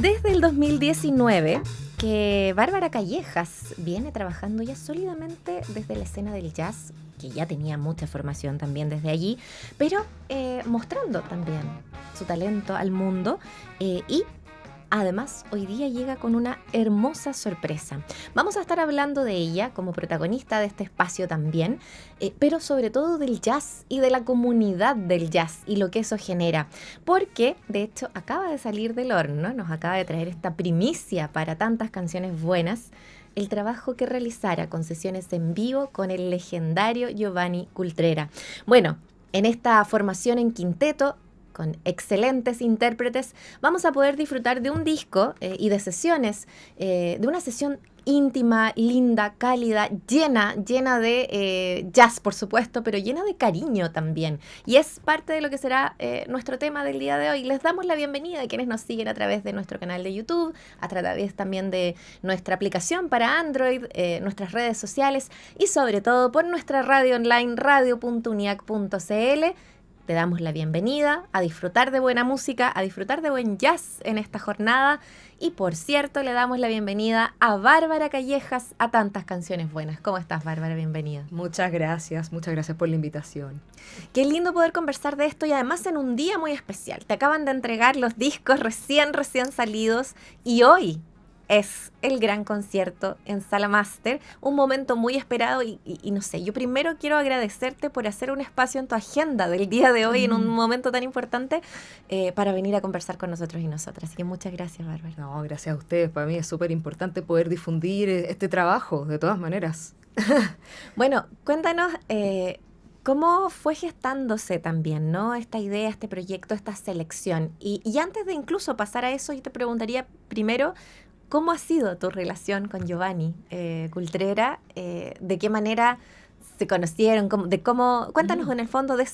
Desde el 2019 que Bárbara Callejas viene trabajando ya sólidamente desde la escena del jazz, que ya tenía mucha formación también desde allí, pero mostrando también su talento al mundo y además, hoy día llega con una hermosa sorpresa. Vamos a estar hablando de ella como protagonista de este espacio también, pero sobre todo del jazz y de la comunidad del jazz y lo que eso genera. Porque, de hecho, acaba de salir del horno, nos acaba de traer esta primicia para tantas canciones buenas, el trabajo que realizara con sesiones en vivo con el legendario Giovanni Cultrera. Bueno, en esta formación en quinteto, con excelentes intérpretes, vamos a poder disfrutar de un disco y de sesiones, de una sesión íntima, linda, cálida, llena de jazz, por supuesto, pero llena de cariño también. Y es parte de lo que será nuestro tema del día de hoy. Les damos la bienvenida a quienes nos siguen a través de nuestro canal de YouTube, a través también de nuestra aplicación para Android, nuestras redes sociales y sobre todo por nuestra radio online, radio.uniac.cl. Te damos la bienvenida a disfrutar de buena música, a disfrutar de buen jazz en esta jornada. Y por cierto, le damos la bienvenida a Bárbara Callejas a tantas canciones buenas. ¿Cómo estás, Bárbara? Bienvenida. Muchas gracias por la invitación. Qué lindo poder conversar de esto y además en un día muy especial. Te acaban de entregar los discos recién salidos y hoy es el gran concierto en Sala Máster, un momento muy esperado y no sé, yo primero quiero agradecerte por hacer un espacio en tu agenda del día de hoy en un momento tan importante para venir a conversar con nosotros y nosotras. Así que muchas gracias, Bárbara. No, gracias a ustedes. Para mí es súper importante poder difundir este trabajo, de todas maneras. Bueno, cuéntanos cómo fue gestándose también, ¿no? Esta idea, este proyecto, esta selección. Y antes de incluso pasar a eso, yo te preguntaría primero, ¿cómo ha sido tu relación con Giovanni Cultrera? ¿De qué manera se conocieron? Cuéntanos en el fondo de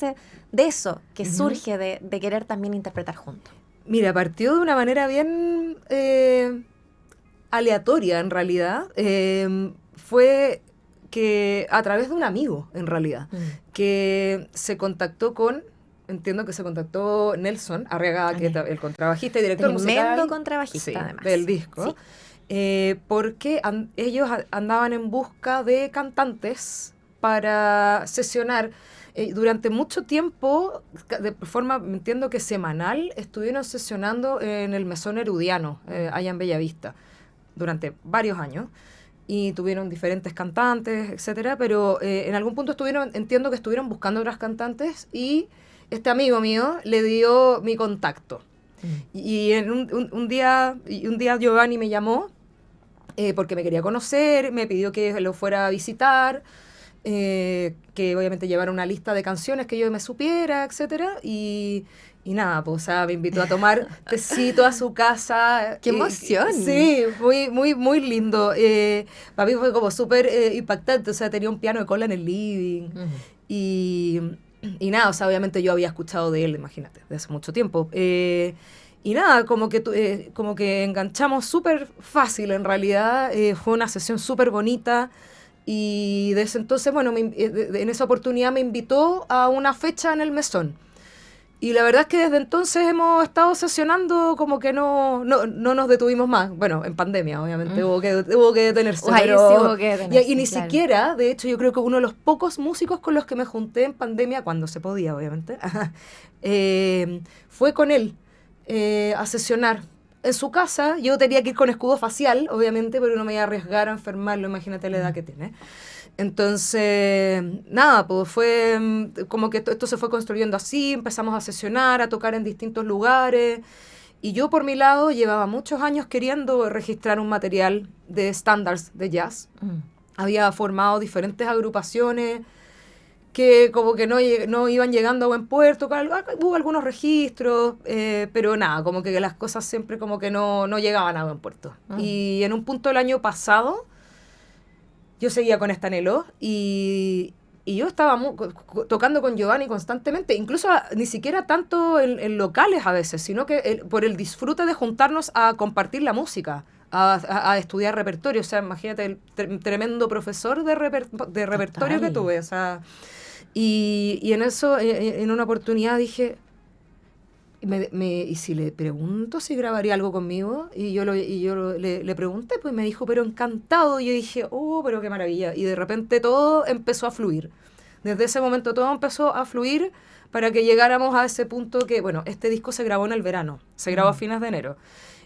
eso que surge de querer también interpretar juntos. Mira, partió de una manera bien aleatoria en realidad. Fue que a través de un amigo, en realidad, que se contactó con... Entiendo que se contactó Nelson Arriagada, que es el contrabajista y director musical. Tremendo contrabajista, sí, además. Del disco. Sí. Porque ellos andaban en busca de cantantes para sesionar. Durante mucho tiempo, de forma, entiendo que semanal, estuvieron sesionando en el Mesón Herudiano, allá en Bellavista, durante varios años. Y tuvieron diferentes cantantes, etcétera. Pero en algún punto entiendo que estuvieron buscando otras cantantes y... este amigo mío le dio mi contacto. Y en un día Giovanni me llamó porque me quería conocer, me pidió que lo fuera a visitar, que obviamente llevara una lista de canciones que yo me supiera, etcétera. Y nada, pues, o sea, me invitó a tomar tecito a su casa. ¡Qué emoción! Sí, muy lindo. Para mí fue como súper impactante, o sea, tenía un piano de cola en el living. Y nada, o sea, obviamente yo había escuchado de él, imagínate, de hace mucho tiempo. Y nada, como que enganchamos súper fácil en realidad. Fue una sesión súper bonita. Y desde entonces, bueno, en esa oportunidad me invitó a una fecha en el Mesón. Y la verdad es que desde entonces hemos estado sesionando como que no nos detuvimos más. Bueno, en pandemia, obviamente, hubo que detenerse. Sí hubo que detenerse, y ni siquiera, de hecho, yo creo que uno de los pocos músicos con los que me junté en pandemia, cuando se podía, obviamente, fue con él a sesionar. En su casa, yo tenía que ir con escudo facial, obviamente, pero no me iba a arriesgar a enfermarlo, imagínate la edad que tiene. Entonces, nada, pues fue como que esto se fue construyendo así, empezamos a sesionar, a tocar en distintos lugares, y yo por mi lado llevaba muchos años queriendo registrar un material de estándares de jazz. Había formado diferentes agrupaciones que como que no iban llegando a buen puerto, hubo algunos registros, pero nada, como que las cosas siempre como que no llegaban a buen puerto. Y en un punto del año pasado, yo seguía con este anhelo y yo estaba tocando con Giovanni constantemente, incluso ni siquiera tanto en locales a veces, sino que por el disfrute de juntarnos a compartir la música, a estudiar repertorio. O sea, imagínate el tremendo profesor de repertorio Total. que tuve. O sea, y en eso, en una oportunidad dije, Y si le pregunto si grabaría algo conmigo, le pregunté, pues me dijo, pero encantado. Y yo dije, oh, pero qué maravilla. Y de repente todo empezó a fluir. Desde ese momento todo empezó a fluir para que llegáramos a ese punto que, bueno, este disco se grabó en el verano, se grabó a fines de enero.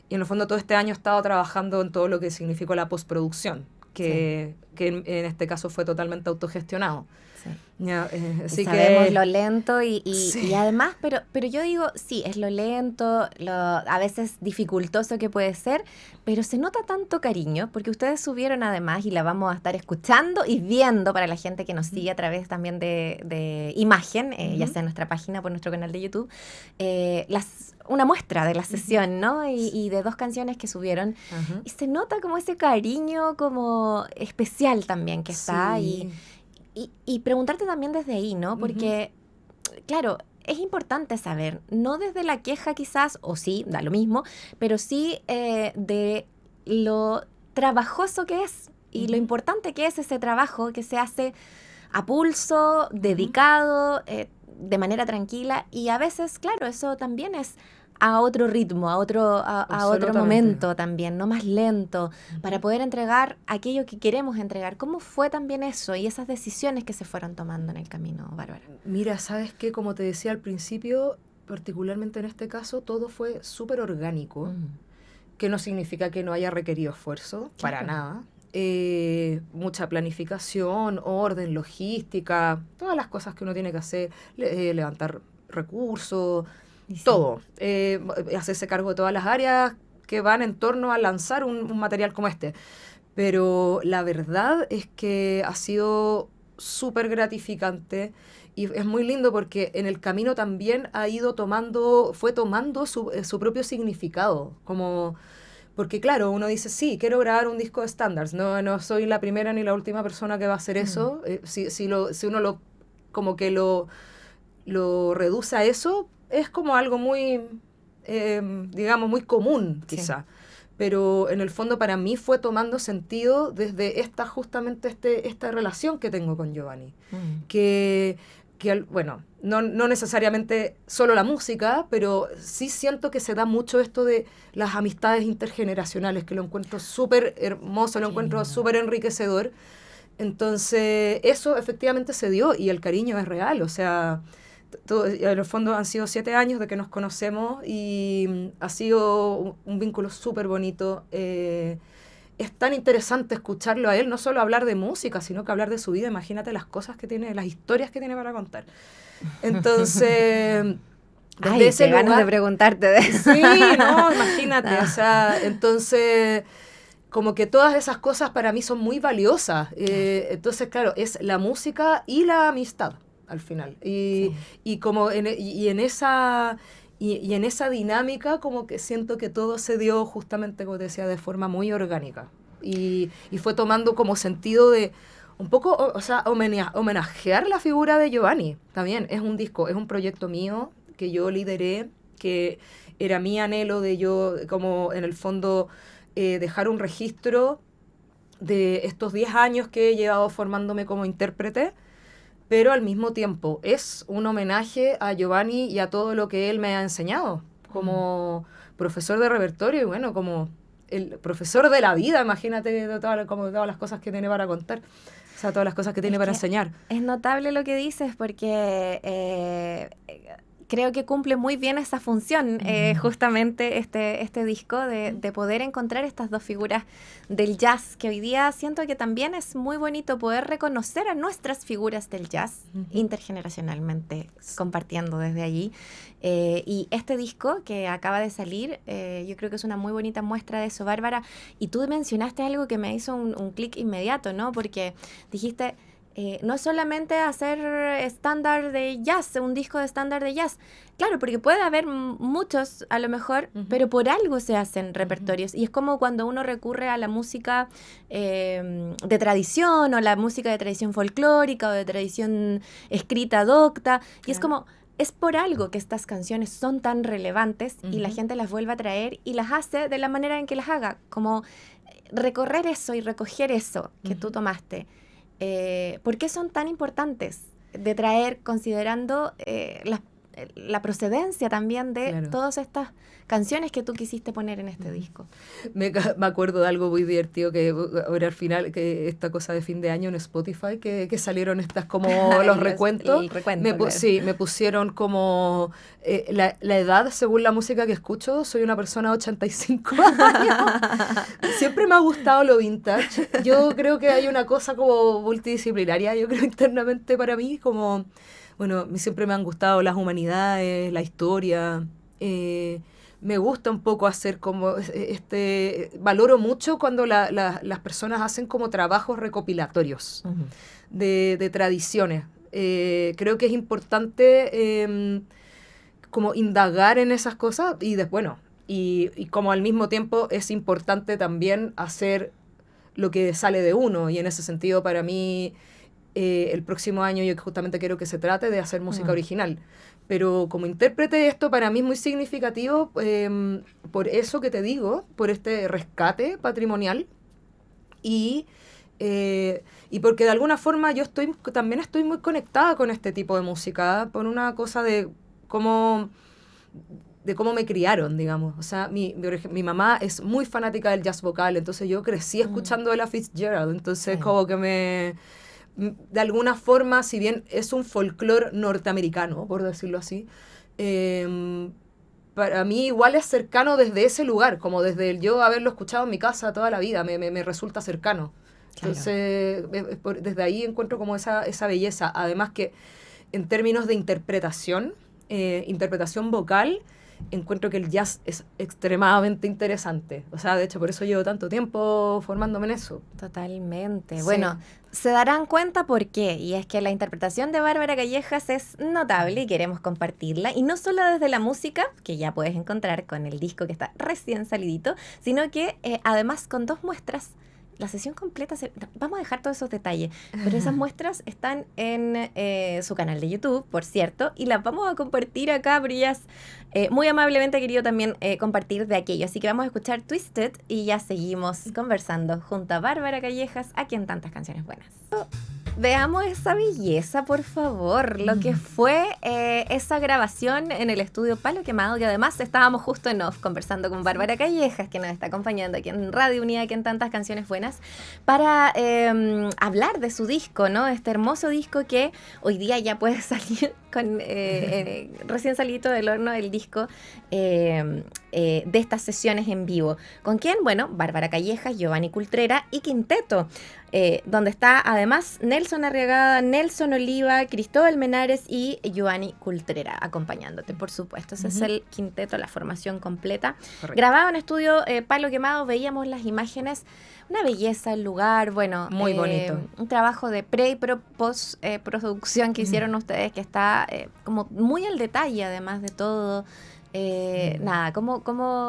Y en el fondo todo este año he estado trabajando en todo lo que significó la postproducción, que en este caso fue totalmente autogestionado. Sí. Ya, así sabemos que lo lento sí. y además, pero yo digo, sí, es lo lento, a veces dificultoso que puede ser, pero se nota tanto cariño, porque ustedes subieron además, y la vamos a estar escuchando y viendo para la gente que nos sigue a través también de imagen, ya sea en nuestra página, por nuestro canal de YouTube, una muestra de la sesión, ¿no? Y de 2 canciones que subieron. Y se nota como ese cariño como especial también que está. Sí. Y preguntarte también desde ahí, ¿no? Porque, claro, es importante saber, no desde la queja quizás, o sí, da lo mismo, pero sí de lo trabajoso que es y lo importante que es ese trabajo que se hace a pulso, dedicado, de manera tranquila, y a veces, claro, eso también es a otro ritmo, a otro momento también, no más lento, para poder entregar aquello que queremos entregar. ¿Cómo fue también eso y esas decisiones que se fueron tomando en el camino, Bárbara? Mira, ¿sabes qué? Como te decía al principio, particularmente en este caso, todo fue súper orgánico, que no significa que no haya requerido esfuerzo, para nada. Mucha planificación, orden, logística, todas las cosas que uno tiene que hacer, levantar recursos, todo. Hacerse cargo de todas las áreas que van en torno a lanzar un material como este. Pero la verdad es que ha sido súper gratificante y es muy lindo porque en el camino también fue tomando su propio significado, como... Porque claro, uno dice, sí, quiero grabar un disco de estándares, no soy la primera ni la última persona que va a hacer eso. Si uno como que lo reduce a eso, es como algo muy, digamos, muy común, quizá. Sí. Pero en el fondo para mí fue tomando sentido desde justamente esta relación que tengo con Giovanni. Que bueno, no necesariamente solo la música, pero sí siento que se da mucho esto de las amistades intergeneracionales, que lo encuentro súper hermoso, lo encuentro súper enriquecedor. Entonces, eso efectivamente se dio y el cariño es real, o sea... en el fondo han sido 7 años de que nos conocemos y ha sido un vínculo súper bonito. Es tan interesante escucharlo a él, no solo hablar de música, sino que hablar de su vida. Imagínate las cosas que tiene, las historias que tiene para contar. Entonces... Ay, ese lugar, ganas de preguntarte. Sí, no, imagínate. O sea, entonces... como que todas esas cosas para mí son muy valiosas. Entonces, claro, es la música y la amistad al final. Y como en esa dinámica como que siento que todo se dio justamente, como te decía, de forma muy orgánica. Y fue tomando como sentido de un poco, o sea, homenajear la figura de Giovanni. También es un disco, es un proyecto mío que yo lideré, que era mi anhelo de yo, como en el fondo, dejar un registro de estos 10 años que he llevado formándome como intérprete, pero al mismo tiempo es un homenaje a Giovanni y a todo lo que él me ha enseñado como profesor de repertorio y bueno, como el profesor de la vida, imagínate como todas las cosas que tiene para contar, o sea, todas las cosas que tiene para enseñar. Es notable lo que dices porque... creo que cumple muy bien esa función, justamente este disco, de poder encontrar estas 2 figuras del jazz, que hoy día siento que también es muy bonito poder reconocer a nuestras figuras del jazz intergeneracionalmente, compartiendo desde allí. Y este disco que acaba de salir, yo creo que es una muy bonita muestra de eso, Bárbara. Y tú mencionaste algo que me hizo un clic inmediato, ¿no? Porque dijiste... no solamente hacer estándar de jazz, un disco de estándar de jazz. Claro, porque puede haber muchos a lo mejor, pero por algo se hacen repertorios. Y es como cuando uno recurre a la música de tradición o la música de tradición folclórica o de tradición escrita docta. Y es como... es por algo que estas canciones son tan relevantes y la gente las vuelve a traer y las hace de la manera en que las haga. Como recorrer eso y recoger eso que tú tomaste. ¿Por qué son tan importantes de traer considerando la procedencia también de Claro. todas estas canciones que tú quisiste poner en este disco. Me acuerdo de algo muy divertido que ahora al final, que esta cosa de fin de año en Spotify, que salieron estas como los recuentos. El recuento, claro. Sí, me pusieron como la edad según la música que escucho. Soy una persona de 85 años. Siempre me ha gustado lo vintage. Yo creo que hay una cosa como multidisciplinaria, yo creo internamente para mí, como, bueno, siempre me han gustado las humanidades, la historia. Me gusta un poco hacer como valoro mucho cuando las personas hacen como trabajos recopilatorios Ujú. de tradiciones. Creo que es importante como indagar en esas cosas bueno, y como al mismo tiempo es importante también hacer lo que sale de uno, y en ese sentido para mí el próximo año yo justamente quiero que se trate de hacer música original. Pero como intérprete esto para mí es muy significativo por eso que te digo, por este rescate patrimonial y porque de alguna forma yo también estoy muy conectada con este tipo de música, por una cosa de cómo me criaron, digamos. O sea, mi mamá es muy fanática del jazz vocal, entonces yo crecí escuchando Ella Fitzgerald, entonces como que de alguna forma, si bien es un folclore norteamericano, por decirlo así, para mí igual es cercano desde ese lugar, como desde el yo haberlo escuchado en mi casa toda la vida, me resulta cercano. Entonces, desde ahí encuentro como esa belleza. Además que en términos de interpretación vocal, encuentro que el jazz es extremadamente interesante. O sea, de hecho, por eso llevo tanto tiempo formándome en eso. Totalmente. Sí. Bueno, se darán cuenta por qué, y es que la interpretación de Bárbara Callejas es notable y queremos compartirla, y no solo desde la música, que ya puedes encontrar con el disco que está recién salidito, sino que además con 2 muestras. La sesión completa, vamos a dejar todos esos detalles, pero esas muestras están en su canal de YouTube, por cierto, y las vamos a compartir acá, pero ella muy amablemente ha querido también compartir de aquello. Así que vamos a escuchar Twisted y ya seguimos conversando junto a Bárbara Callejas, aquí en Tantas Canciones Buenas. Veamos esa belleza, por favor, lo que fue esa grabación en el estudio Palo Quemado, que además estábamos justo en off conversando con Bárbara Callejas, que nos está acompañando aquí en Radio Unida, aquí en Tantas Canciones Buenas, para hablar de su disco, ¿no? Este hermoso disco que hoy día ya puede salir con recién salido del horno el disco de estas sesiones en vivo. ¿Con quién? Bueno, Bárbara Callejas, Giovanni Cultrera y Quinteto. Donde está además Nelson Arriagada, Nelson Oliva, Cristóbal Menares y Giovanni Cultrera acompañándote, por supuesto. Ese es el quinteto, la formación completa. Correcto. Grabado en estudio Palo Quemado, veíamos las imágenes, una belleza el lugar, bueno, Muy bonito. Un trabajo de pre y post producción que hicieron ustedes, que está como muy al detalle además de todo. Nada, ¿cómo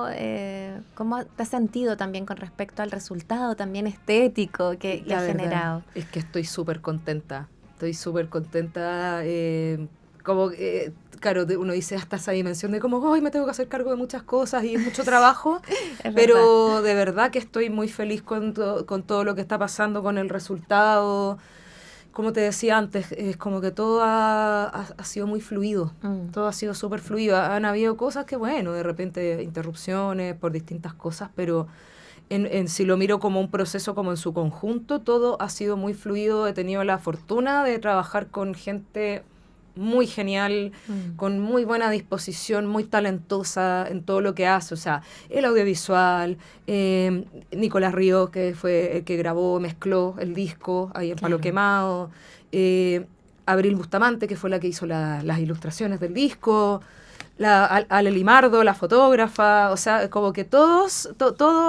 te has sentido también con respecto al resultado también estético que La ha verdad generado? es que estoy súper contenta. Estoy súper contenta. Como, claro, uno dice hasta esa dimensión de como, hoy me tengo que hacer cargo de muchas cosas y mucho trabajo. Pero de verdad que estoy muy feliz con todo lo que está pasando, con el resultado. Como te decía antes, es como que todo ha sido muy fluido. Todo ha sido súper fluido. Han habido cosas que, bueno, de repente interrupciones por distintas cosas, pero si lo miro como un proceso como en su conjunto, todo ha sido muy fluido. He tenido la fortuna de trabajar con gente muy genial, con muy buena disposición, muy talentosa en todo lo que hace, o sea, el audiovisual, Nicolás Ríos, que fue el que grabó, mezcló el disco ahí en Palo Quemado, Abril Bustamante, que fue la que hizo las ilustraciones del disco, Ale Limardo, la fotógrafa, o sea, como que todo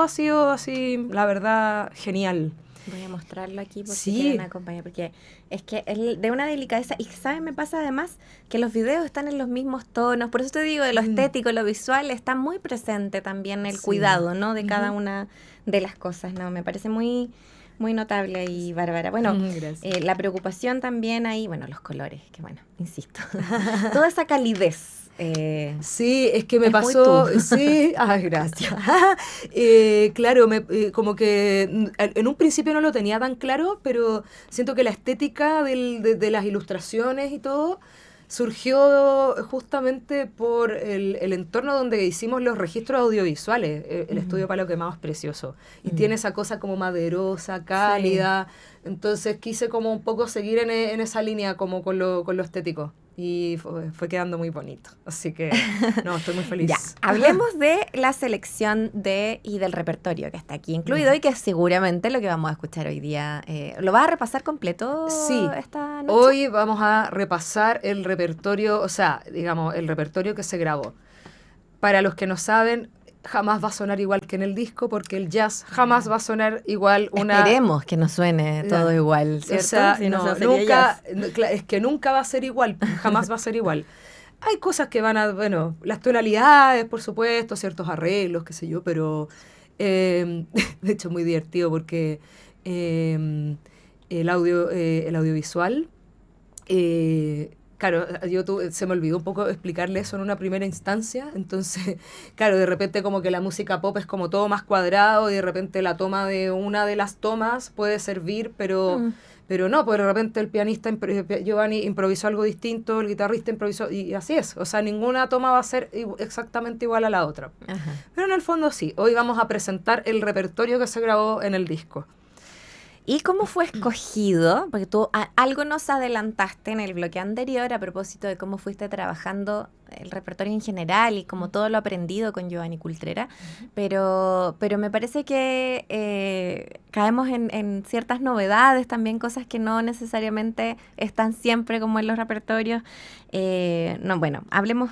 ha sido así, la verdad, genial. Voy a mostrarlo aquí por Sí. si quieren acompañar, porque es que es de una delicadeza, y ¿saben? Me pasa además que los videos están en los mismos tonos, por eso te digo, de lo estético, lo visual, está muy presente también el cuidado, ¿no? De cada una de las cosas, ¿no? Me parece muy, muy notable ahí, Bárbara. Bueno, la preocupación también ahí, bueno, los colores, que bueno, insisto, toda esa calidez. Sí, es que me es muy pasó, tú. sí, gracias. Claro, como que en un principio no lo tenía tan claro, pero siento que la estética de las ilustraciones y todo surgió justamente por el entorno donde hicimos los registros audiovisuales. El estudio Palo Quemado es precioso. Y tiene esa cosa como maderosa, cálida. Sí. Entonces quise como un poco seguir en esa línea como con lo estético. Y fue quedando muy bonito. Así que, no, estoy muy feliz. Ya, hablemos de la selección y del repertorio que está aquí incluido y que es seguramente lo que vamos a escuchar hoy día. ¿Lo vas a repasar completo esta noche? Hoy vamos a repasar el repertorio, o sea, digamos, el repertorio que se grabó. Para los que no saben, jamás va a sonar igual que en el disco, porque el jazz jamás va a sonar igual. Esperemos que no suene todo igual, ¿cierto? O sea, si no, nunca, es que nunca va a ser igual, jamás va a ser igual. Hay cosas que van a, bueno, las tonalidades, por supuesto, ciertos arreglos, qué sé yo, pero de hecho muy divertido porque el audiovisual, claro, se me olvidó un poco explicarle eso en una primera instancia, entonces, claro, de repente como que la música pop es como todo más cuadrado y de repente la toma de una de las tomas puede servir, pero no, pues de repente el pianista, Giovanni, improvisó algo distinto, el guitarrista improvisó, y así es, o sea, ninguna toma va a ser exactamente igual a la otra. Ajá. Pero en el fondo sí, hoy vamos a presentar el repertorio que se grabó en el disco. ¿Y cómo fue escogido? Porque tú algo nos adelantaste en el bloque anterior a propósito de cómo fuiste trabajando el repertorio en general y como todo lo aprendido con Giovanni Cultrera, pero me parece que caemos en ciertas novedades, también cosas que no necesariamente están siempre como en los repertorios. No, bueno, hablemos.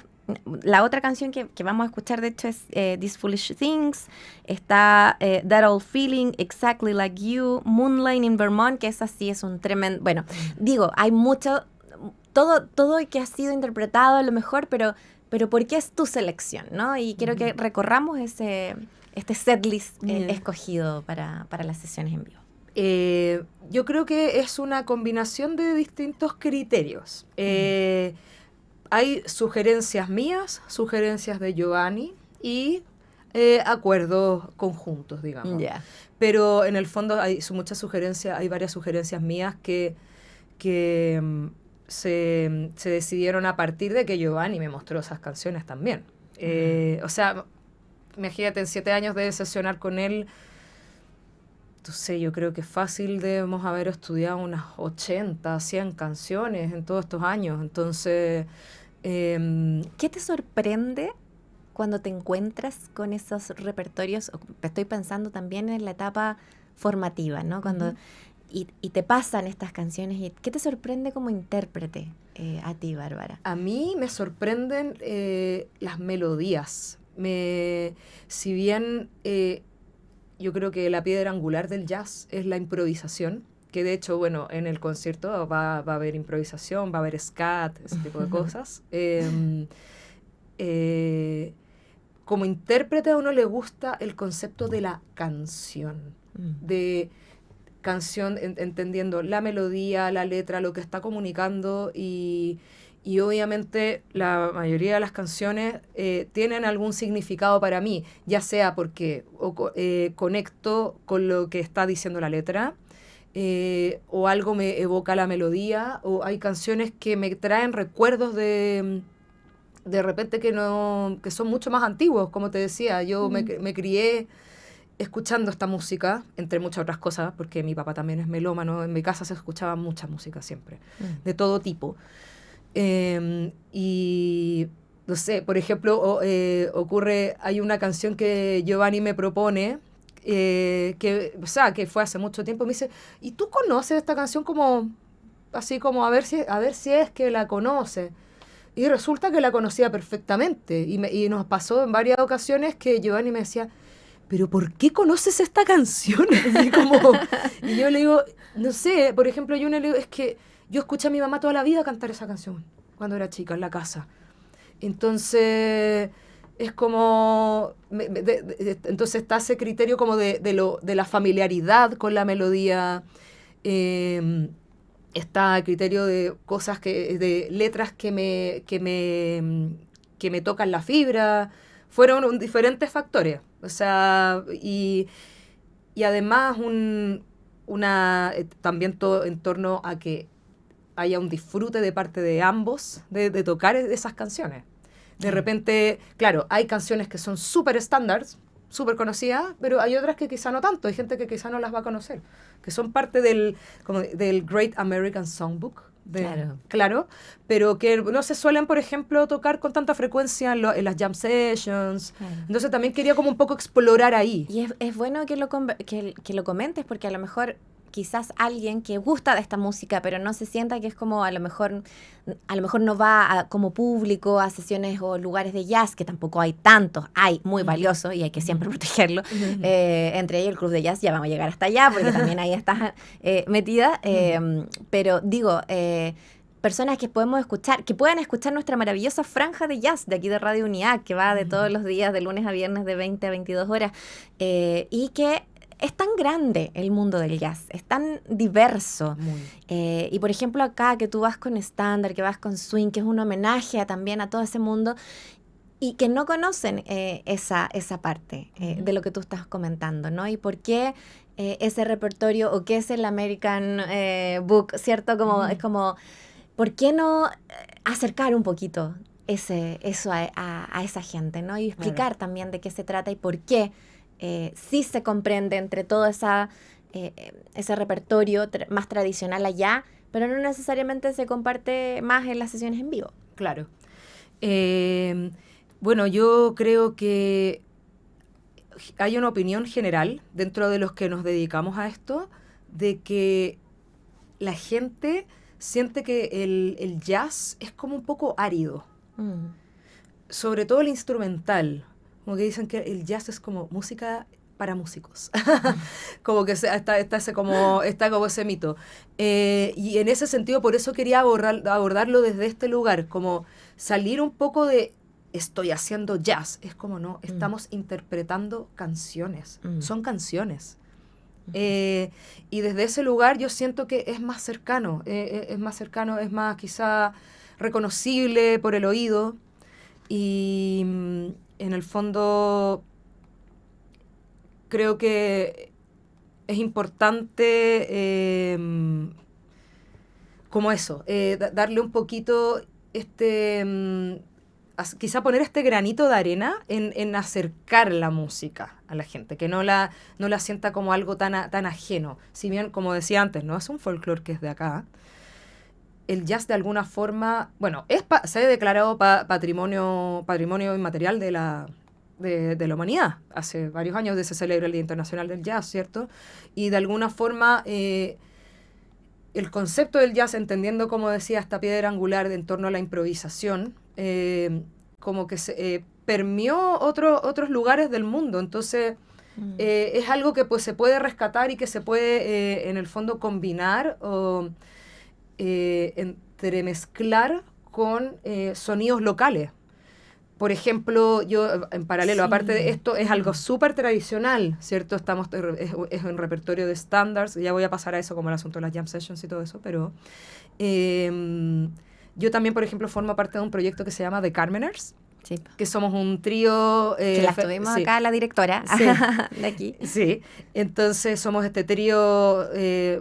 La otra canción que vamos a escuchar, de hecho, es These Foolish Things. Está That Old Feeling, Exactly Like You, Moonlight in Vermont, que esa sí es un tremendo... Bueno, digo, hay mucho... Todo que ha sido interpretado a lo mejor, pero ¿por qué es tu selección, no? Y quiero que recorramos este setlist escogido para las sesiones en vivo. Yo creo que es una combinación de distintos criterios. Hay sugerencias mías, sugerencias de Giovanni y acuerdos conjuntos, digamos. Yeah. Pero en el fondo hay muchas sugerencias, hay varias sugerencias mías que se decidieron a partir de que Giovanni me mostró esas canciones también. O sea, imagínate, en 7 años de sesionar con él, entonces yo creo que fácil debemos haber estudiado unas 80, 100 canciones en todos estos años. Entonces, ¿qué te sorprende cuando te encuentras con esos repertorios? Estoy pensando también en la etapa formativa, ¿no? Cuando y te pasan estas canciones. ¿Y qué te sorprende como intérprete a ti, Bárbara? A mí me sorprenden las melodías. Si bien yo creo que la piedra angular del jazz es la improvisación, que de hecho, bueno, en el concierto va a haber improvisación, va a haber scat, ese tipo de cosas. Como intérprete a uno le gusta el concepto de la canción, de canción entendiendo la melodía, la letra, lo que está comunicando y obviamente la mayoría de las canciones tienen algún significado para mí, ya sea porque conecto con lo que está diciendo la letra, o algo me evoca la melodía, o hay canciones que me traen recuerdos de repente que son mucho más antiguos, como te decía. Yo me crié escuchando esta música, entre muchas otras cosas, porque mi papá también es melómano. En mi casa se escuchaba mucha música siempre, de todo tipo. Y no sé, por ejemplo, hay una canción que Giovanni me propone, que fue hace mucho tiempo. Me dice, ¿y tú conoces esta canción? Como así como a ver si es que la conoce. Y resulta que la conocía perfectamente. Y nos pasó en varias ocasiones que Giovanni me decía, ¿pero por qué conoces esta canción? Así como, y yo le digo, no sé, por ejemplo, yo le digo, es que yo escuché a mi mamá toda la vida cantar esa canción cuando era chica en la casa. Entonces, es como, entonces está ese criterio como de la familiaridad con la melodía. Está el criterio de cosas de letras que me tocan la fibra. Fueron diferentes factores. O sea, y además también todo en torno a que haya un disfrute de parte de ambos de tocar esas canciones. De repente, claro, hay canciones que son súper estándares, súper conocidas, pero hay otras que quizá no tanto. Hay gente que quizá no las va a conocer, que son parte del Great American Songbook. Claro, pero que no se suelen, por ejemplo, tocar con tanta frecuencia en las jam sessions. Claro. Entonces también quería como un poco explorar ahí. Y es bueno que lo comentes, porque a lo mejor quizás alguien que gusta de esta música, pero no se sienta que es como a lo mejor no va como público a sesiones o lugares de jazz, que tampoco hay tantos, hay muy valiosos y hay que siempre protegerlo. Entre ellos el Club de Jazz, ya vamos a llegar hasta allá, porque también ahí estás metida. Pero digo, personas que podemos escuchar, que puedan escuchar nuestra maravillosa franja de jazz de aquí de Radio Unidad, que va de todos los días, de lunes a viernes, de 20 a 22 horas, y que es tan grande el mundo del jazz, es tan diverso. Y por ejemplo acá, que tú vas con estándar, que vas con swing, que es un homenaje también a todo ese mundo, y que no conocen esa parte de lo que tú estás comentando, ¿no? Y por qué ese repertorio, o qué es el American Book, ¿cierto? Es como, ¿por qué no acercar un poquito eso a esa gente, ¿no? Y explicar también de qué se trata y por qué sí se comprende entre todo ese repertorio más tradicional allá, pero no necesariamente se comparte más en las sesiones en vivo. Claro. Bueno, yo creo que hay una opinión general dentro de los que nos dedicamos a esto, de que la gente siente que el jazz es como un poco árido. Sobre todo el instrumental. Como que dicen que el jazz es como música para músicos. Como que está como ese mito. Y en ese sentido, por eso quería abordarlo desde este lugar, como salir un poco de estoy haciendo jazz. Es como no, estamos interpretando canciones. Son canciones. Y desde ese lugar yo siento que es más cercano, es más quizá reconocible por el oído. Y en el fondo creo que es importante como eso, darle un poquito quizá poner este granito de arena en acercar la música a la gente, que no la sienta como algo tan ajeno. Si bien, como decía antes, no es un folclore que es de acá, el jazz de alguna forma, bueno, se ha declarado patrimonio inmaterial de la humanidad. Hace varios años se celebra el Día Internacional del Jazz, ¿cierto? Y de alguna forma el concepto del jazz, entendiendo, como decía, esta piedra angular en torno a la improvisación, como que se permeó otros lugares del mundo. Entonces es algo que pues se puede rescatar y que se puede en el fondo combinar o entremezclar con sonidos locales. Por ejemplo, yo en paralelo, aparte de esto, es algo súper tradicional, ¿cierto? Es un repertorio de standards, ya voy a pasar a eso como el asunto de las jam sessions y todo eso, pero yo también, por ejemplo, formo parte de un proyecto que se llama The Carmeners, sí, que somos un trío... que la tuvimos acá, la directora de aquí. Sí, entonces somos este trío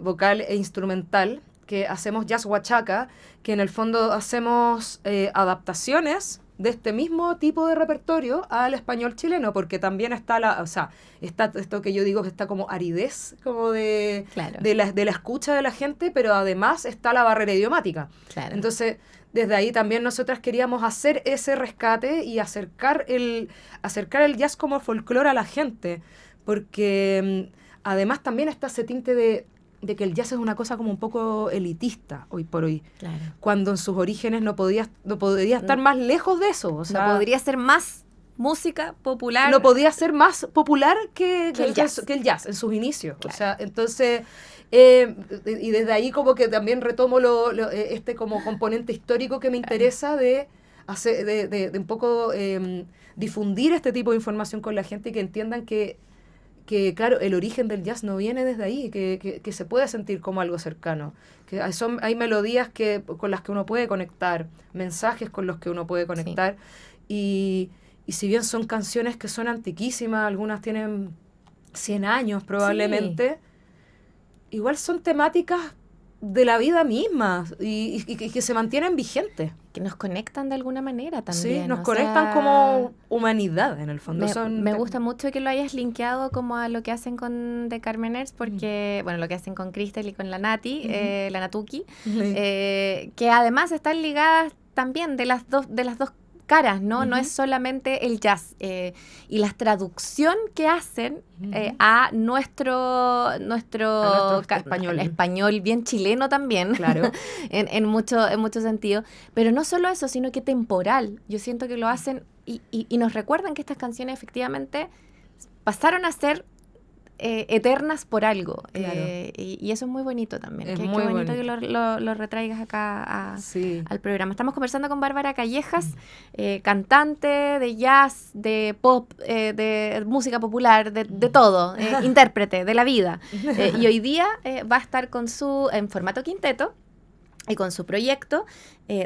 vocal e instrumental que hacemos jazz huachaca, que en el fondo hacemos adaptaciones de este mismo tipo de repertorio al español chileno, porque también está está esto que yo digo que está como aridez, como de la escucha de la gente, pero además está la barrera idiomática. Claro. Entonces, desde ahí también nosotras queríamos hacer ese rescate y acercar el jazz como folclore a la gente, porque además también está ese tinte de que el jazz es una cosa como un poco elitista hoy por hoy. Claro. Cuando en sus orígenes no podía estar más lejos de eso. O sea, no podría ser más música popular. No podía ser más popular que el jazz en sus inicios. Claro. O sea, entonces, y desde ahí como que también retomo este como componente histórico que me interesa de un poco difundir este tipo de información con la gente y que entiendan que claro, el origen del jazz no viene desde ahí, que se puede sentir como algo cercano, que hay melodías con las que uno puede conectar, mensajes con los que uno puede conectar, sí. Y si bien son canciones que son antiquísimas, algunas tienen 100 años probablemente, sí, igual son temáticas de la vida misma y que se mantienen vigentes. Que nos conectan de alguna manera también. Sí, nos conectan como humanidad en el fondo. Me gusta mucho que lo hayas linkeado como a lo que hacen con The Carmeners, porque, bueno, lo que hacen con Crystal y con la Nati, la Natuki, que además están ligadas también de las dos caras, ¿no? No es solamente el jazz. Y la traducción que hacen a nuestro español bien chileno también, claro. en mucho sentido. Pero no solo eso, sino que temporal. Yo siento que lo hacen y nos recuerdan que estas canciones efectivamente pasaron a ser eternas por algo. Claro. Y eso es muy bonito también. Es Qué muy bonito bonito. que lo retraigas acá Sí. al programa. Estamos conversando con Bárbara Callejas, cantante de jazz, de pop, de música popular, de todo, intérprete de la vida. Y hoy día va a estar en formato quinteto y con su proyecto,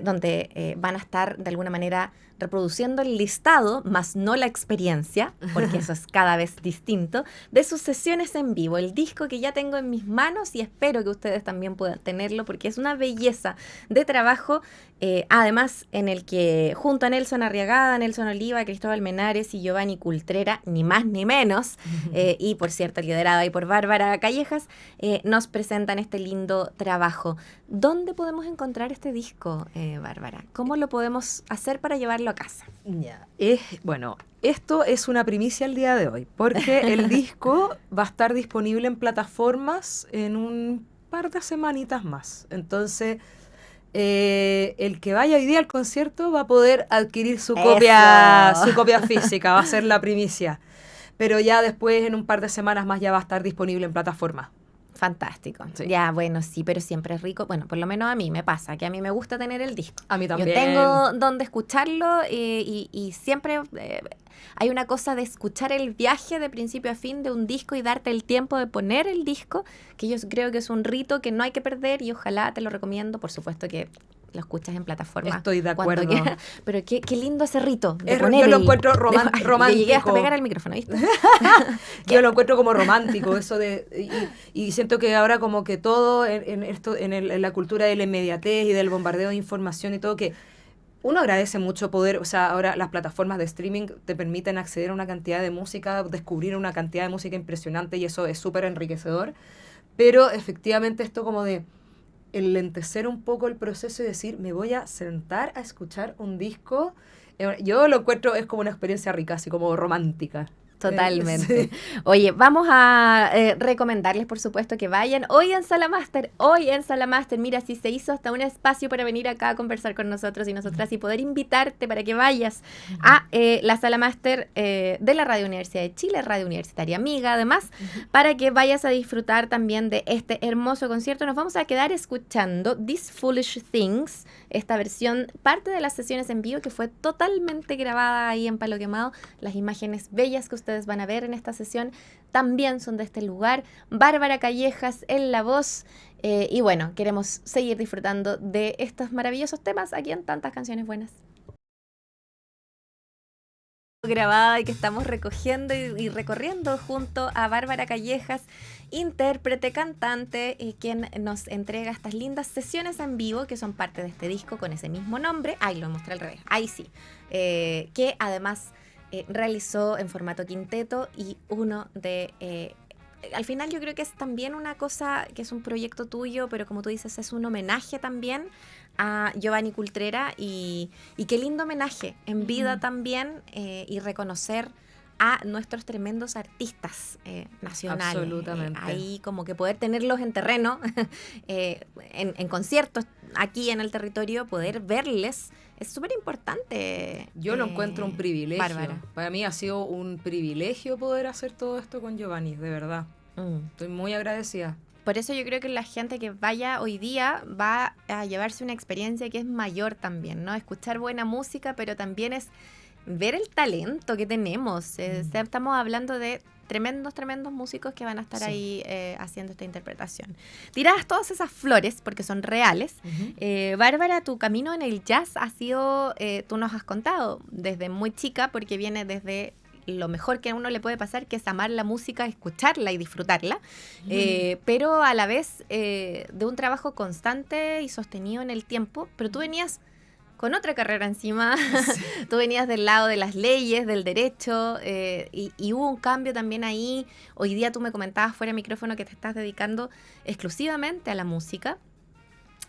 donde van a estar de alguna manera reproduciendo el listado, más no la experiencia, porque eso es cada vez distinto, de sus sesiones en vivo. El disco que ya tengo en mis manos y espero que ustedes también puedan tenerlo, porque es una belleza de trabajo, además en el que junto a Nelson Arriagada, Nelson Oliva, Cristóbal Menares y Giovanni Cultrera, ni más ni menos, y por cierto liderado ahí por Bárbara Callejas, nos presentan este lindo trabajo. ¿Dónde podemos encontrar este disco, Bárbara? ¿Cómo lo podemos hacer para llevarlo a casa? Ya. Bueno, esto es una primicia el día de hoy, porque el disco va a estar disponible en plataformas en un par de semanitas más. Entonces, el que vaya hoy día al concierto va a poder adquirir su copia física, va a ser la primicia. Pero ya después, en un par de semanas más, ya va a estar disponible en plataforma. Fantástico. Sí. Ya, bueno, sí, pero siempre es rico. Bueno, por lo menos a mí me pasa, que a mí me gusta tener el disco. A mí también. Yo tengo donde escucharlo y siempre hay una cosa de escuchar el viaje de principio a fin de un disco y darte el tiempo de poner el disco, que yo creo que es un rito que no hay que perder y ojalá te lo recomiendo. Por supuesto que lo escuchas en plataforma. Estoy de acuerdo. Pero qué lindo ese rito de yo lo encuentro romántico. Le llegué hasta pegar al micrófono, ¿viste? Yo lo encuentro como romántico, eso y siento que ahora como que todo en la cultura de la inmediatez y del bombardeo de información y todo, que uno agradece mucho poder, o sea, ahora las plataformas de streaming te permiten acceder a una cantidad de música, descubrir una cantidad de música impresionante y eso es súper enriquecedor, pero efectivamente esto como de enlentecer un poco el proceso y decir, me voy a sentar a escuchar un disco, yo lo encuentro, es como una experiencia rica, así como romántica. Totalmente. Sí. Oye, vamos a recomendarles, por supuesto, que vayan hoy en Sala Máster. Mira, si se hizo hasta un espacio para venir acá a conversar con nosotros y nosotras y poder invitarte para que vayas a la Sala Máster de la Radio Universidad de Chile, Radio Universitaria Amiga, además, para que vayas a disfrutar también de este hermoso concierto. Nos vamos a quedar escuchando These Foolish Things, esta versión, parte de las sesiones en vivo que fue totalmente grabada ahí en Palo Quemado. Las imágenes bellas que ustedes van a ver en esta sesión también son de este lugar. Bárbara Callejas en la voz. Y bueno, queremos seguir disfrutando de estos maravillosos temas aquí en Tantas Canciones Buenas. Grabada y que estamos recogiendo y recorriendo junto a Bárbara Callejas, intérprete, cantante, quien nos entrega estas lindas sesiones en vivo que son parte de este disco con ese mismo nombre. Ahí lo mostré al revés, ahí sí. Que además realizó en formato quinteto y uno de... al final yo creo que es también una cosa que es un proyecto tuyo, pero como tú dices, es un homenaje también a Giovanni Cultrera y qué lindo homenaje en vida también y reconocer a nuestros tremendos artistas nacionales. Absolutamente. Ahí como que poder tenerlos en terreno, en conciertos aquí en el territorio, poder verles, es súper importante. Yo lo encuentro un privilegio. Bárbara. Para mí ha sido un privilegio poder hacer todo esto con Giovanni, de verdad. Estoy muy agradecida. Por eso yo creo que la gente que vaya hoy día va a llevarse una experiencia que es mayor también, ¿no? Escuchar buena música, pero también es ver el talento que tenemos. Estamos hablando de tremendos músicos que van a estar ahí haciendo esta interpretación. Tiradas todas esas flores, porque son reales. Bárbara, tu camino en el jazz ha sido, tú nos has contado, desde muy chica, porque viene desde lo mejor que a uno le puede pasar, que es amar la música, escucharla y disfrutarla, pero a la vez de un trabajo constante y sostenido en el tiempo, pero tú venías con otra carrera encima, sí. Tú venías del lado de las leyes, del derecho, y hubo un cambio también ahí. Hoy día tú me comentabas fuera de micrófono que te estás dedicando exclusivamente a la música.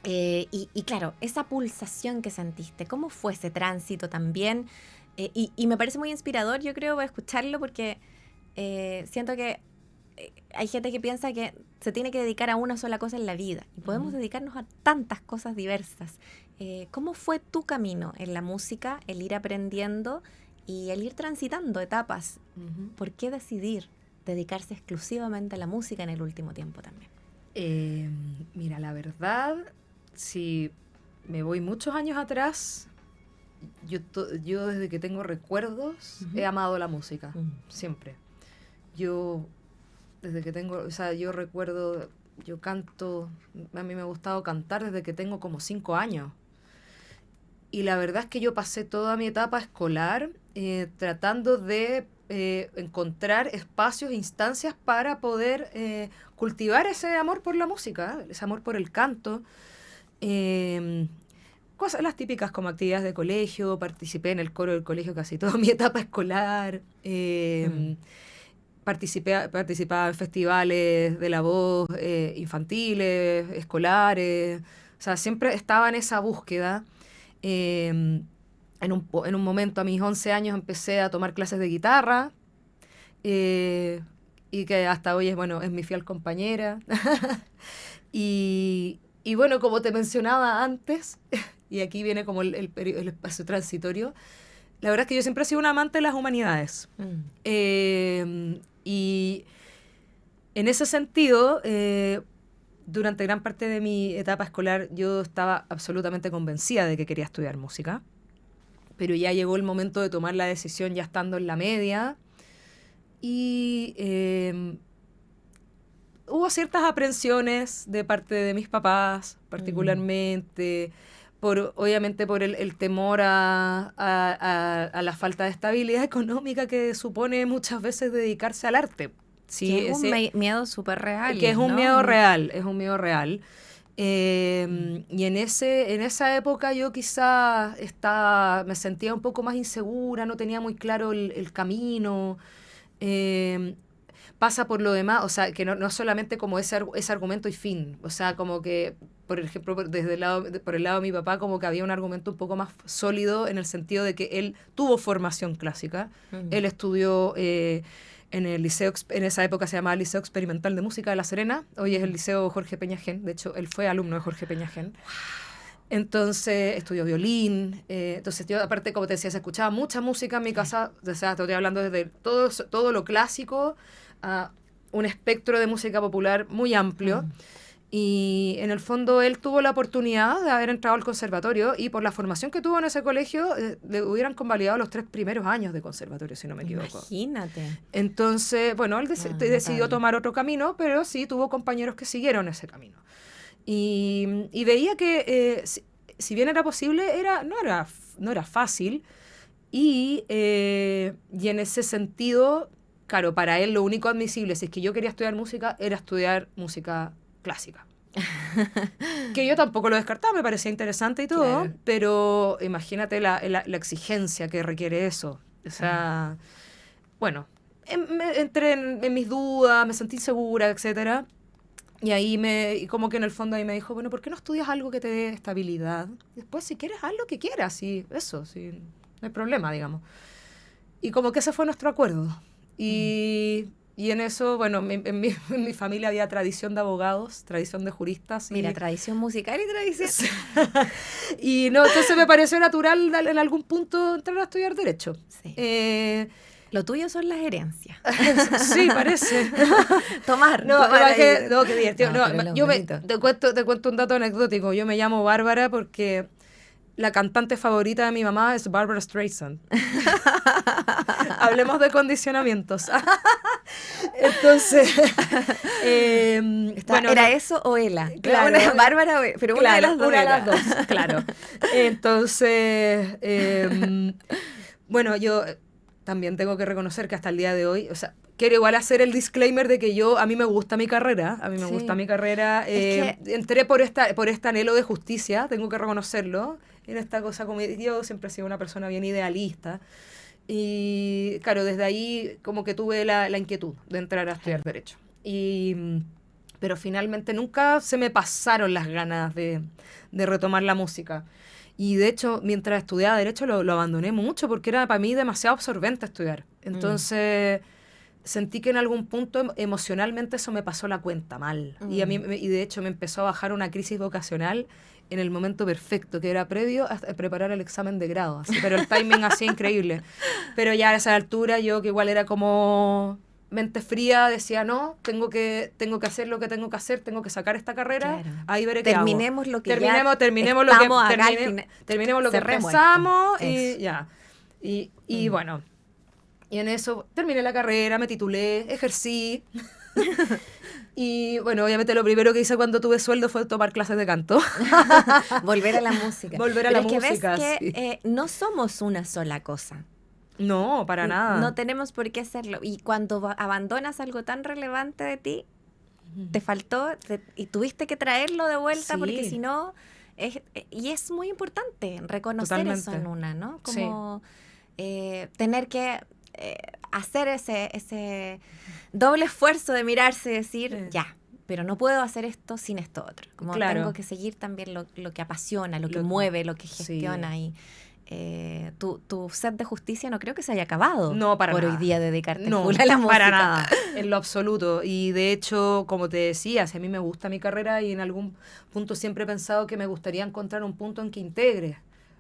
Y claro, esa pulsación que sentiste, ¿cómo fue ese tránsito también? Y me parece muy inspirador, yo creo, escucharlo porque siento que hay gente que piensa que se tiene que dedicar a una sola cosa en la vida y podemos dedicarnos a tantas cosas diversas. ¿Cómo fue tu camino en la música, el ir aprendiendo y el ir transitando etapas? ¿Por qué decidir dedicarse exclusivamente a la música en el último tiempo también? Mira, la verdad, si me voy muchos años atrás, yo desde que tengo recuerdos he amado la música, siempre. Yo, desde que tengo, o sea, yo recuerdo, yo canto, a mí me ha gustado cantar desde que tengo como 5 años. Y la verdad es que yo pasé toda mi etapa escolar tratando de encontrar espacios, instancias para poder cultivar ese amor por la música, ese amor por el canto. Cosas las típicas como actividades de colegio, participé en el coro del colegio casi toda mi etapa escolar, participaba en festivales de la voz infantiles, escolares, o sea, siempre estaba en esa búsqueda. En un momento a mis 11 años empecé a tomar clases de guitarra y que hasta hoy es mi fiel compañera. y bueno, como te mencionaba antes, y aquí viene como el espacio transitorio, la verdad es que yo siempre he sido un amante de las humanidades. Y en ese sentido, durante gran parte de mi etapa escolar yo estaba absolutamente convencida de que quería estudiar música, pero ya llegó el momento de tomar la decisión ya estando en la media y hubo ciertas aprensiones de parte de mis papás, particularmente, obviamente por el temor a la falta de estabilidad económica que supone muchas veces dedicarse al arte. Sí, que es un miedo súper real. Que es un miedo real, es un miedo real. Y en esa época yo quizás me sentía un poco más insegura, no tenía muy claro el camino. Pasa por lo demás, o sea, que no solamente como ese argumento y fin, o sea, como que, por ejemplo, por el lado de mi papá, como que había un argumento un poco más sólido en el sentido de que él tuvo formación clásica, él estudió en el liceo, en esa época se llamaba Liceo Experimental de Música de La Serena, hoy es el Liceo Jorge Peñagén, de hecho, él fue alumno de Jorge Peñagén. Entonces estudió violín, entonces yo aparte, como te decía, se escuchaba mucha música en mi casa, o sea, estoy hablando desde todo lo clásico a un espectro de música popular muy amplio. Y en el fondo él tuvo la oportunidad de haber entrado al conservatorio y por la formación que tuvo en ese colegio le hubieran convalidado los 3 primeros años de conservatorio, si no me equivoco. Imagínate. Entonces, bueno, él decidió tomar otro camino, pero sí tuvo compañeros que siguieron ese camino. Y veía que si bien era posible, no era fácil. Y en ese sentido, claro, para él lo único admisible, si es que yo quería estudiar música, era estudiar música clásica. Que yo tampoco lo descartaba, me parecía interesante y todo, claro. Pero imagínate la exigencia que requiere eso. O sea, bueno, entré en mis dudas, me sentí insegura, etcétera. Y ahí como que en el fondo ahí me dijo, bueno, ¿por qué no estudias algo que te dé estabilidad? Después, si quieres, haz lo que quieras, y eso, sí, no hay problema, digamos. Y como que ese fue nuestro acuerdo. Y en eso, bueno, en mi familia había tradición de abogados, tradición de juristas. Mira, tradición musical y tradición. Y no, entonces me pareció natural en algún punto entrar a estudiar Derecho. Sí. Lo tuyo son las herencias. Sí, parece. Tomar. Qué divertido. Te cuento un dato anecdótico. Yo me llamo Bárbara porque la cantante favorita de mi mamá es Barbra Streisand. Hablemos de condicionamientos. Entonces, bueno, ¿era eso o Ela? Claro, Bárbara, pero claro, una de las dos. Claro. Entonces, bueno, yo también tengo que reconocer que hasta el día de hoy, o sea, quiero igual hacer el disclaimer de que a mí me gusta mi carrera, entré por este anhelo de justicia, tengo que reconocerlo, en esta cosa como yo siempre he sido una persona bien idealista, y claro, desde ahí como que tuve la inquietud de entrar a estudiar Derecho. Pero finalmente nunca se me pasaron las ganas de retomar la música. Y de hecho, mientras estudiaba Derecho lo abandoné mucho porque era para mí demasiado absorbente estudiar. Entonces sentí que en algún punto emocionalmente eso me pasó la cuenta mal. Y de hecho me empezó a bajar una crisis vocacional en el momento perfecto, que era previo a preparar el examen de grado. Así, pero el timing así increíble. Pero ya a esa altura yo, que igual era como mente fría, decía, no, tengo que hacer lo que tengo que hacer, tengo que sacar esta carrera, Claro. ahí veré qué hago. Terminemos lo que terminemos lo que empezamos y ya. Y bueno, y en eso terminé la carrera, me titulé, ejercí. Y bueno, obviamente lo primero que hice cuando tuve sueldo fue tomar clases de canto. Volver a la música. Volver a Pero la es música, que ves sí. que no somos una sola cosa. No, para nada. No tenemos por qué serlo. Y cuando abandonas algo tan relevante de ti, te faltó y tuviste que traerlo de vuelta, Sí. porque si no... y es muy importante reconocer eso en una, ¿no? Como tener que hacer ese doble esfuerzo de mirarse y decir, ya, pero no puedo hacer esto sin esto otro. Como tengo que seguir también lo que apasiona, lo que mueve, lo que gestiona. Sí. Y tu sed de justicia no creo que se haya acabado para por nada. hoy día dedicarte No, full a la música. para nada, en lo absoluto. Y de hecho, como te decía, si a mí me gusta mi carrera y en algún punto siempre he pensado que me gustaría encontrar un punto en que integre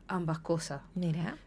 ambas cosas. Mira.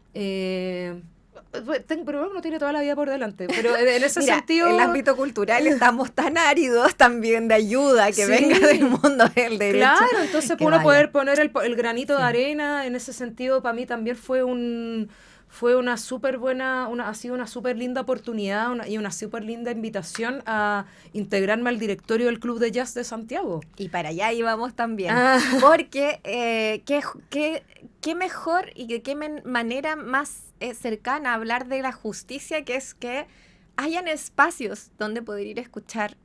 Pero uno tiene toda la vida por delante. Pero en ese Mira, sentido... en el ámbito cultural estamos tan áridos también de ayuda que venga del mundo del derecho. Claro, entonces uno poder poner el granito de arena, en ese sentido, para mí también fue una súper buena, ha sido una súper linda oportunidad y una súper linda invitación a integrarme al directorio del Club de Jazz de Santiago. Y para allá íbamos también, porque qué mejor y de qué manera más cercana a hablar de la justicia, que es que hayan espacios donde poder ir a escuchar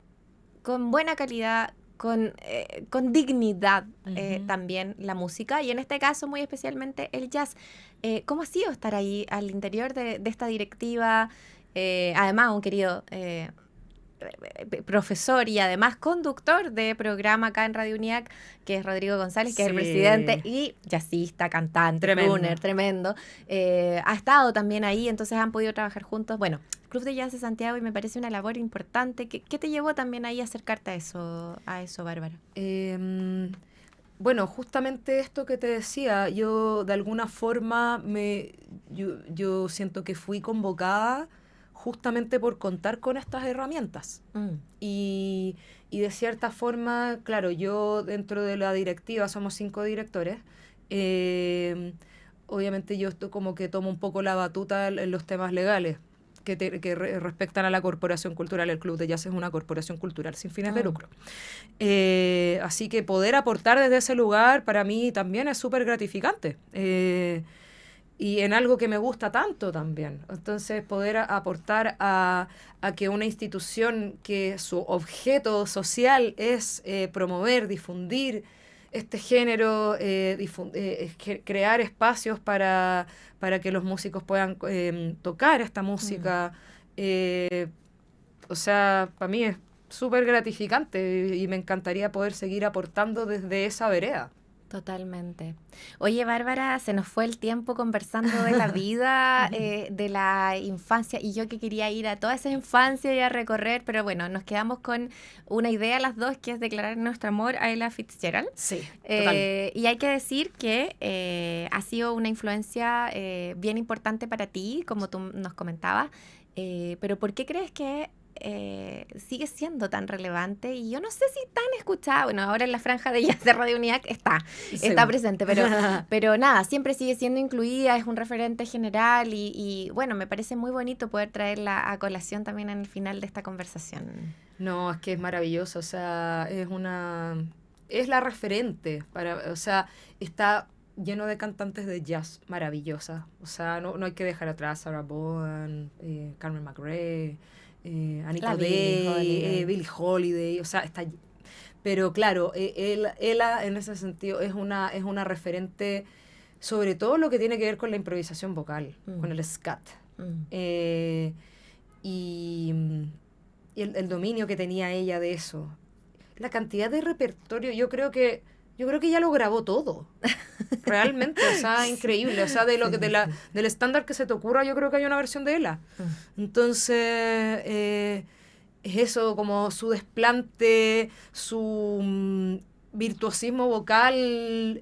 con buena calidad, con dignidad también la música, y en este caso muy especialmente el jazz. ¿Cómo ha sido estar ahí al interior de esta directiva? Además, un querido profesor y además conductor de programa acá en Radio UNIAC, que es Rodrigo González, que es el presidente y jazzista, cantante, crooner, tremendo. Ha estado también ahí, entonces han podido trabajar juntos. Bueno, Club de Jazz de Santiago, y me parece una labor importante. ¿Qué te llevó también ahí a acercarte a eso, Bárbara? Bueno, justamente esto que te decía, yo de alguna forma yo siento que fui convocada justamente por contar con estas herramientas. Y de cierta forma, claro, yo dentro de la directiva, somos 5 directores, obviamente yo como que tomo un poco la batuta en los temas legales que respectan a la corporación cultural. El Club de Jazz es una corporación cultural sin fines de lucro. Así que poder aportar desde ese lugar para mí también es súper gratificante. Y en algo que me gusta tanto también. Entonces, poder aportar a que una institución que su objeto social es promover, difundir este género, crear espacios para que los músicos puedan tocar esta música. O sea, para mí es súper gratificante y me encantaría poder seguir aportando desde esa vereda. Totalmente. Oye, Bárbara, se nos fue el tiempo conversando de la vida, de la infancia, y yo que quería ir a toda esa infancia y a recorrer, pero bueno, nos quedamos con una idea las dos, que es declarar nuestro amor a Ella Fitzgerald. Sí, total. Y hay que decir que ha sido una influencia bien importante para ti, como tú nos comentabas, pero ¿por qué crees que sigue siendo tan relevante? Y yo no sé si tan escuchada, bueno, ahora en la franja de jazz de Radio UNIAC está presente, pero nada, siempre sigue siendo incluida, es un referente general y bueno, me parece muy bonito poder traerla a colación también en el final de esta conversación. No, es que es maravilloso, o sea, es la referente, o sea, está lleno de cantantes de jazz maravillosas. O sea, no hay que dejar atrás Sarah Vaughan, Carmen McRae, Anita O'Day, Billie Holiday. O sea, está... Pero claro, ella en ese sentido es una referente, sobre todo lo que tiene que ver con la improvisación vocal, con el scat. Y el dominio que tenía ella de eso. La cantidad de repertorio, yo creo que ella lo grabó todo. Realmente, o sea, increíble. O sea, del estándar que se te ocurra, yo creo que hay una versión de ella. Entonces, es eso, como su desplante, su virtuosismo vocal,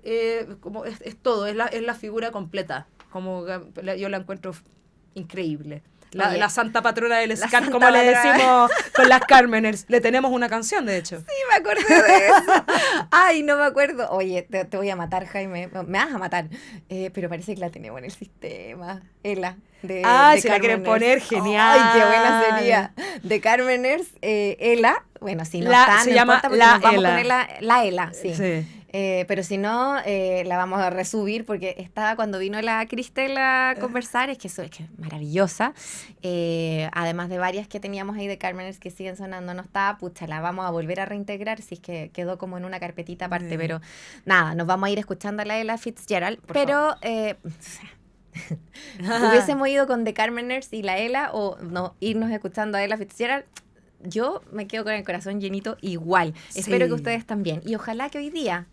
como es todo, es la figura completa. Como yo la encuentro increíble. La santa patrona del scat, como le decimos con las Cármeners. Le tenemos una canción, de hecho. Sí, me acordé de eso. Ay, no me acuerdo. Oye, te voy a matar, Jaime. Me vas a matar. Pero parece que la tenemos en el sistema. Ela. Si la quieren poner, genial. Ay, qué buena sería. De Cármeners, Ela. Bueno, si no está, se no llama importa porque La nos vamos Ela. a poner la Ela, sí. Sí. Pero si no, la vamos a resubir porque estaba cuando vino la Cristela a conversar, es que es maravillosa. Además de varias que teníamos ahí de Cármeners que siguen sonando, no está, pucha, la vamos a volver a reintegrar si es que quedó como en una carpetita aparte, pero nada, nos vamos a ir escuchando a la Ella Fitzgerald, pero hubiésemos ido con The Cármeners y la Ella o no, irnos escuchando a Ella Fitzgerald. Yo me quedo con el corazón llenito igual. Sí. Espero que ustedes también. Y ojalá que hoy día,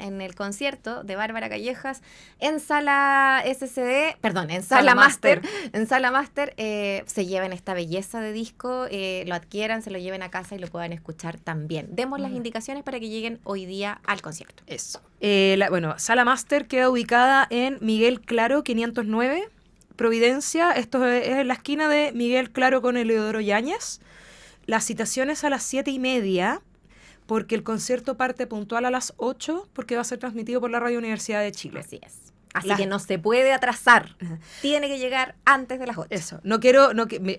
en el concierto de Bárbara Callejas, en Sala Master, se lleven esta belleza de disco, lo adquieran, se lo lleven a casa y lo puedan escuchar también. Demos las indicaciones para que lleguen hoy día al concierto. Eso. Sala Master queda ubicada en Miguel Claro 509, Providencia. Esto es en la esquina de Miguel Claro con Eleodoro Yáñez. La citación es a las 7:30, porque el concierto parte puntual a las 8, porque va a ser transmitido por la Radio Universidad de Chile. Así es. Así que no se puede atrasar. Tiene que llegar antes de las 8. Eso. No quiero que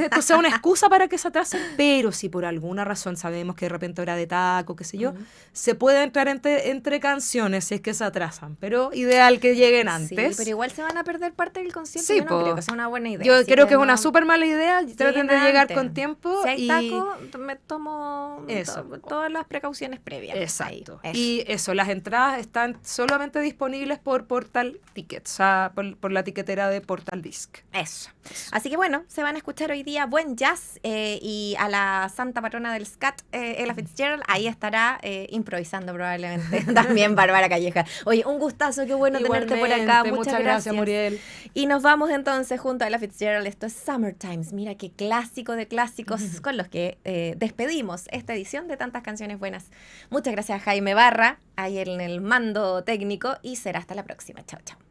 esto sea una excusa para que se atrasen, pero si por alguna razón sabemos que de repente hora de taco, qué sé yo, se puede entrar entre canciones si es que se atrasan, pero ideal que lleguen antes. Sí, pero igual se van a perder parte del concierto. Sí, yo no creo que sea una buena idea. Yo creo que es una súper mala idea. Traten de llegar con tiempo. Si hay taco, me tomo todas las precauciones previas. Exacto. Y eso, las entradas están solamente disponibles por Portal Tickets, o sea, por la tiquetera de Portal Disc. Eso. Así que bueno, se van a escuchar hoy día buen jazz y a la santa patrona del scat, Ella Fitzgerald, ahí estará improvisando probablemente también Bárbara Callejas. Oye, un gustazo, qué bueno tenerte por acá. Muchas gracias, Muriel. Y nos vamos entonces junto a Ella Fitzgerald. Esto es Summertimes. Mira qué clásico de clásicos con los que despedimos esta edición de Tantas Canciones Buenas. Muchas gracias, Jaime Barra, ahí en el mando técnico, y será hasta la próxima. Chao, chao.